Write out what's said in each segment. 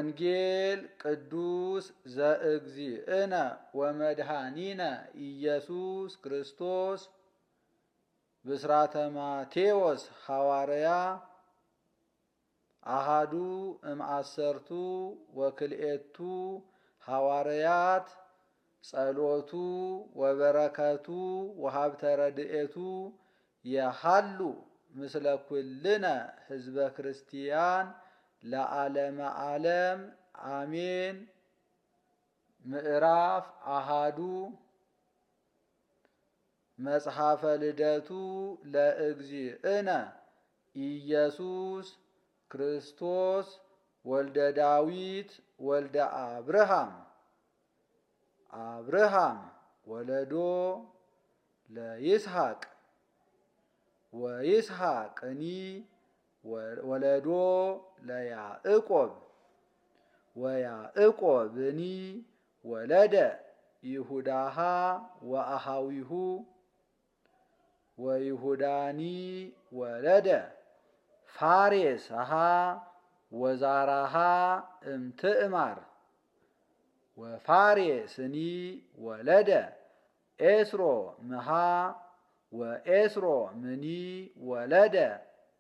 ወንጌል ቅዱስ ዘእግዚእነ ወመድኃኒነ ኢየሱስ ክርስቶስ ብስራተ ማቴዎስ ሐዋርያ አሃዱ እምአሰርቱ ወክልኤቱ ሐዋርያት ጸሎቱ ወበረከቱ ወሀብተ ረድኤቱ የሃሉ ምስለ ኩልነ ህዝበ ክርስቲያን ለዓለመ ዓለም አሜን። ምዕራፍ አሃዱ መጽሐፈ ልደቱ ለእግዚእነ ኢየሱስ ክርስቶስ ወልደ ዳዊት ወልደ አብርሃም ወለዶ ለይስሐቅ ወይስሐቅኒ ወለዶ ለያዕቆብ ወያዕቆብኒ ወለደ ይሁዳሃ ወአሃዊሁ ወይሁዳኒ ወለደ ፋሬስሃ ወዛራሃ እምትዕማር ወፋሬስኒ ወለደ ኤስሮምሃ ወኤስሮምኒ ወለደ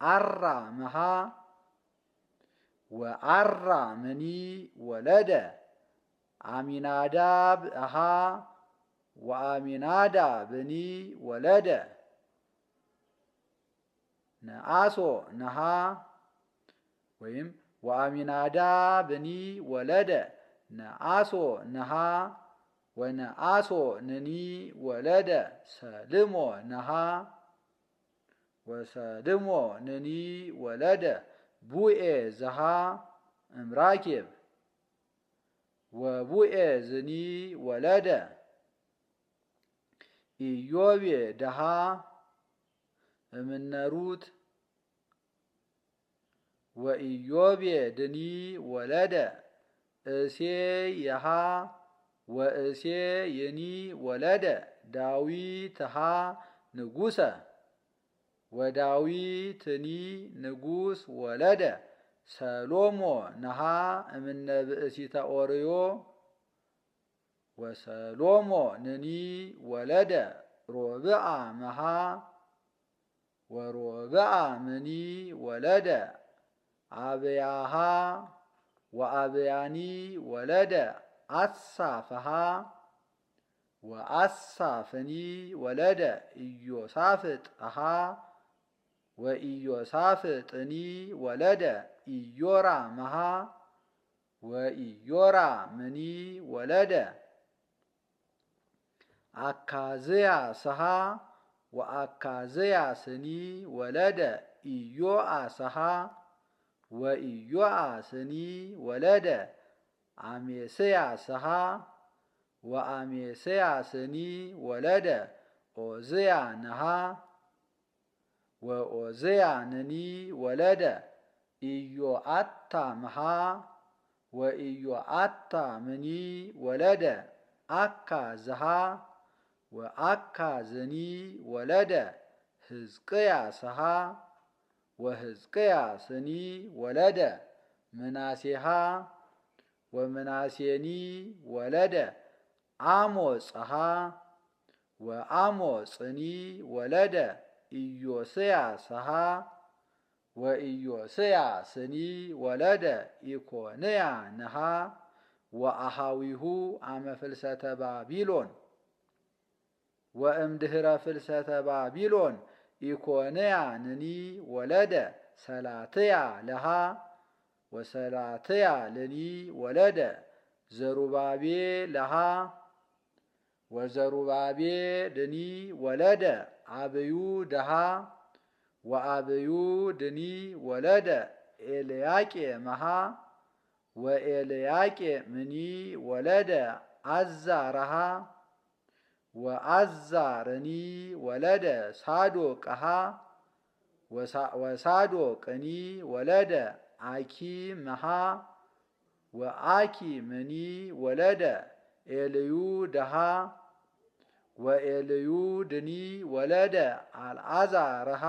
አራምሃ ወአራምኒ ወለደ አሚናዳብሃ ወአሚናዳብኒ ወለደ ነአሶንሃ ወይም ወአሚናዳብኒ ወለደ ነአሶንሃ ወነአሶንኒ ወለደ ሰልሞንሃ ወሰልሞንኒ ወለደ ቡኤዝሃ እምራኬብ ወቡኤዝኒ ወለደ ኢዮቤድሃ እምነሩት ወኢዮቤድኒ ወለደ እሴይሃ ወእሴይኒ ወለደ ዳዊትሃ ንጉሰ ወዳዊትኒ ንጉስ ወለደ ሰሎሞንሃ እምነ ብእሲተ ኦርዮ ወሰሎሞንኒ ወለደ ሮብዓምሃ ወሮብዓምኒ ወለደ አብያሃ ወአብያኒ ወለደ አሳፍሃ ወአሳፍኒ ወለደ ኢዮሳፍጥሃ ወኢዮሳፍጥኒ ወለደ ኢዮራምሃ ወኢዮራምኒ ወለደ አካዝያስሃ ወአካዝያስኒ ወለደ ኢዮአስሃ ወኢዮአስኒ ወለደ አሜስያስሃ ወአሜስያስኒ ወለደ ኦዝያንሃ ወኦዝያንኒ ወለደ ኢዮአታምሃ ወኢዮአታምኒ ወለደ አካዝሃ ወአካዝኒ ወለደ ሕዝቅያስሃ ወሕዝቅያስኒ ወለደ ምናሴሃ ወምናሴኒ ወለደ አሞጽሃ ወአሞጽኒ ወለደ ኢዮስያስሃ ወኢዮስያስኒ ወለደ ኢኮንያንሃ ወአሃዊሁ አመ ፍልሰተ ባቢሎን ወእምድህረ ፍልሰተ ባቢሎን ኢኮንያንኒ ወለደ ሰላትያልሃ ወሰላትያልኒ ወለደ ዘሩባቤልሃ ወዘሩባቤልኒ ወለደ አብዩድሃ ወአብዩድኒ ወለደ ኤልያቄምሃ ወኤልያቄምኒ ወለደ አዛርሃ ወአዛርኒ ወለደ ሳዶቅሃ ወሳዶቅኒ ወለደ አኪምሃ ወአኪምኒ ወለደ ኤልዩድሃ ወኤልዩድኒ ወለደ አልዓዛርሃ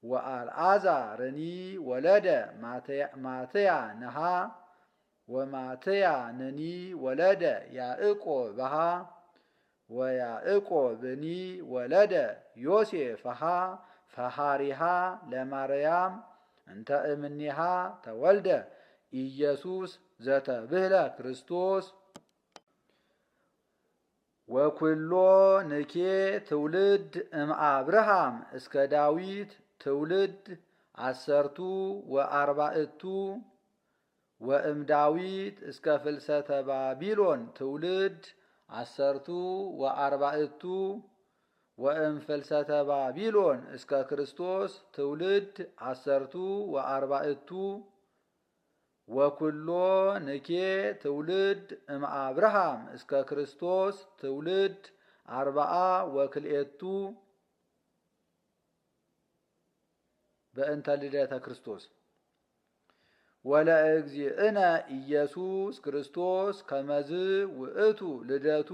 ወአልዓዛርኒ ወለደ ማትያንሃ ወማትያንኒ ወለደ ያዕቆብሃ ወያዕቆብኒ ወለደ ዮሴፍሃ ፈሃሪሃ ለማርያም እንተ እምኔሃ ተወልደ ኢየሱስ ዘተብህለ ክርስቶስ። ወኩሎ ንኬ ትውልድ እምአብርሃም እስከ ዳዊት ትውልድ 14 ወእም ዳዊት እስከ ፍልሰተ ባቢሎን ትውልድ 14 ወእም ፍልሰተ ባቢሎን እስከ ክርስቶስ ትውልድ 14 ወኩሎ ንኬ ትውልድ እምአብርሃም እስከ ክርስቶስ ትውልድ 42 በእንተ ልደተ ክርስቶስ። ወለእግዚእነ ኢየሱስ ክርስቶስ ከመዝ ውእቱ ልደቱ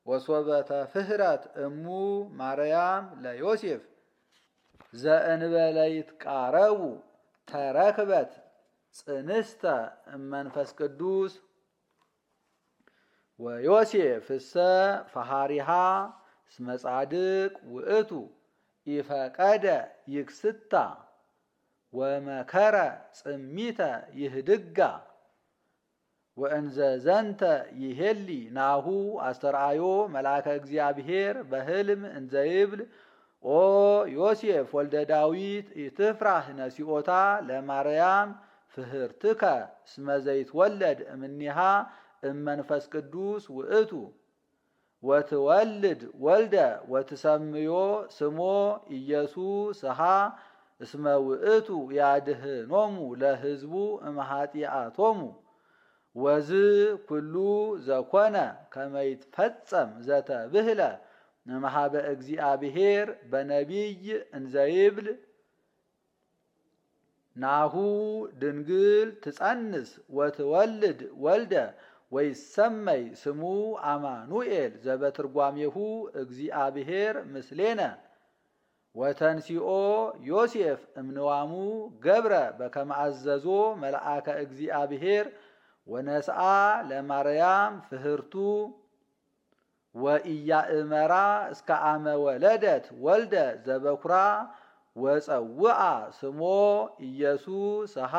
ወሶበተ ፍህረት እሙ ማርያም ለዮሴፍ ዘእንበለ ይትቃረቡ ተረክበት ጽንስተ እመንፈስ ቅዱስ። ወዮሴፍሰ ፈሃሪሃ እስመ ጻድቅ ውእቱ ኢፈቀደ ይክስታ ወመከረ ጽሚተ ይህድጋ። ወእንዘ ዘንተ ይሄሊ ናሁ አስተርአዮ መልአከ እግዚአብሔር በህልም እንዘ ይብል ኦ ዮሴፍ ወልደ ዳዊት ኢትፍራህ ነሲኦታ ለማርያም ፍህርትከ እስመ ዘይትወለድ እምኔሃ እመንፈስ ቅዱስ ውእቱ ወትወልድ ወልደ ወትሰምዮ ስሞ ኢየሱስሃ እስመ ውእቱ ያድህኖሙ ለሕዝቡ እምኃጢአቶሙ። ወዝ ኩሉ ዘኮነ ከመ ይትፈጸም ዘተብህለ እምኀበ እግዚአብሔር በነቢይ እንዘ ይብል ናሁ ድንግል ትጸንስ ወትወልድ ወልደ ወይሰመይ ስሙ አማኑኤል ዘበትርጓሜሁ እግዚአብሔር ምስሌነ። ወተንሲኦ ዮሴፍ እምንዋሙ ገብረ በከመ አዘዞ መልአከ እግዚአብሔር ወነስአ ለማርያም ፍህርቱ ወኢያእመራ እስከ አመ ወለደት ወልደ ዘበኩራ ወፀውአ ስሞ ኢየሱስሃ